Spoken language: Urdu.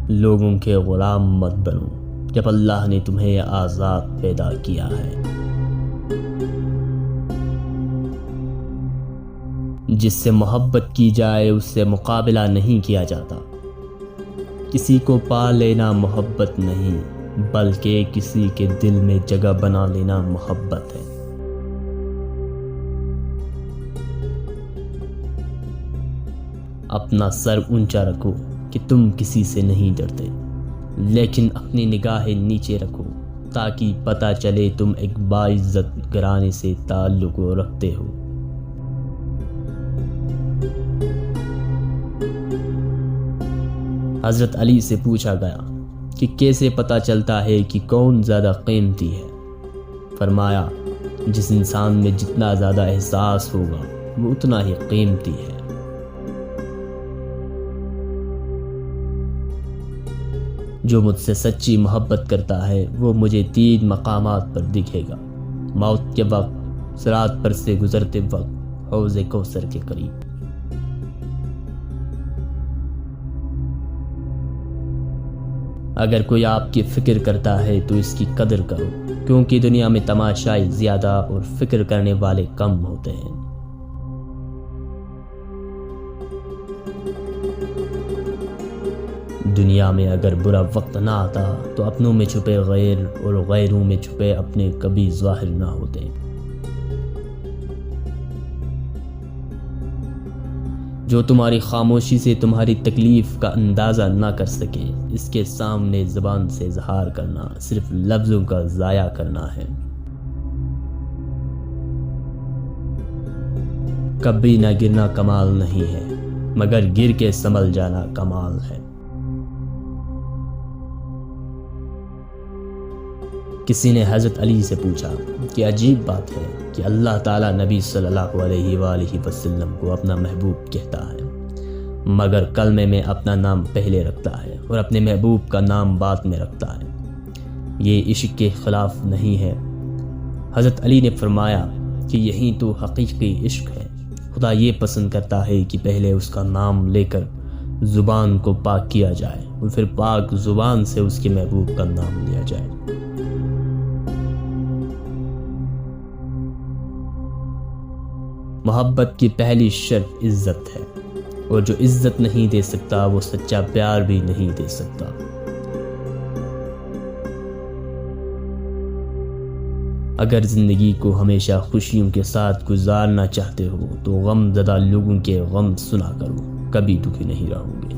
لوگوں کے غلام مت بنو جب اللہ نے تمہیں آزاد پیدا کیا ہے۔ جس سے محبت کی جائے اس سے مقابلہ نہیں کیا جاتا۔ کسی کو پا لینا محبت نہیں بلکہ کسی کے دل میں جگہ بنا لینا محبت ہے۔ اپنا سر اونچا رکھو کہ تم کسی سے نہیں ڈرتے، لیکن اپنی نگاہیں نیچے رکھو تاکہ پتہ چلے تم ایک باعزت گھرانے سے تعلق رکھتے ہو۔ حضرت علی سے پوچھا گیا کہ کیسے پتہ چلتا ہے کہ کون زیادہ قیمتی ہے؟ فرمایا، جس انسان میں جتنا زیادہ احساس ہوگا وہ اتنا ہی قیمتی ہے۔ جو مجھ سے سچی محبت کرتا ہے وہ مجھے 3 مقامات پر دکھے گا، موت کے وقت، صراط پر سے گزرتے وقت، حوض کوثر کے قریب۔ اگر کوئی آپ کی فکر کرتا ہے تو اس کی قدر کرو، کیونکہ دنیا میں تماشائی زیادہ اور فکر کرنے والے کم ہوتے ہیں۔ دنیا میں اگر برا وقت نہ آتا تو اپنوں میں چھپے غیر اور غیروں میں چھپے اپنے کبھی ظاہر نہ ہوتے۔ جو تمہاری خاموشی سے تمہاری تکلیف کا اندازہ نہ کر سکے، اس کے سامنے زبان سے اظہار کرنا صرف لفظوں کا ضائع کرنا ہے۔ کبھی نہ گرنا کمال نہیں ہے، مگر گر کے سنبھل جانا کمال ہے۔ کسی نے حضرت علی سے پوچھا کہ عجیب بات ہے کہ اللہ تعالیٰ نبی صلی اللہ علیہ وآلہ وسلم کو اپنا محبوب کہتا ہے، مگر کلمے میں اپنا نام پہلے رکھتا ہے اور اپنے محبوب کا نام بعد میں رکھتا ہے۔ یہ عشق کے خلاف نہیں ہے۔ حضرت علی نے فرمایا کہ یہی تو حقیقی عشق ہے۔ خدا یہ پسند کرتا ہے کہ پہلے اس کا نام لے کر زبان کو پاک کیا جائے اور پھر پاک زبان سے اس کے محبوب کا نام لیا جائے۔ محبت کی پہلی شرط عزت ہے، اور جو عزت نہیں دے سکتا وہ سچا پیار بھی نہیں دے سکتا۔ اگر زندگی کو ہمیشہ خوشیوں کے ساتھ گزارنا چاہتے ہو تو غم زدہ لوگوں کے غم سنا کرو، کبھی دکھی نہیں رہو گے۔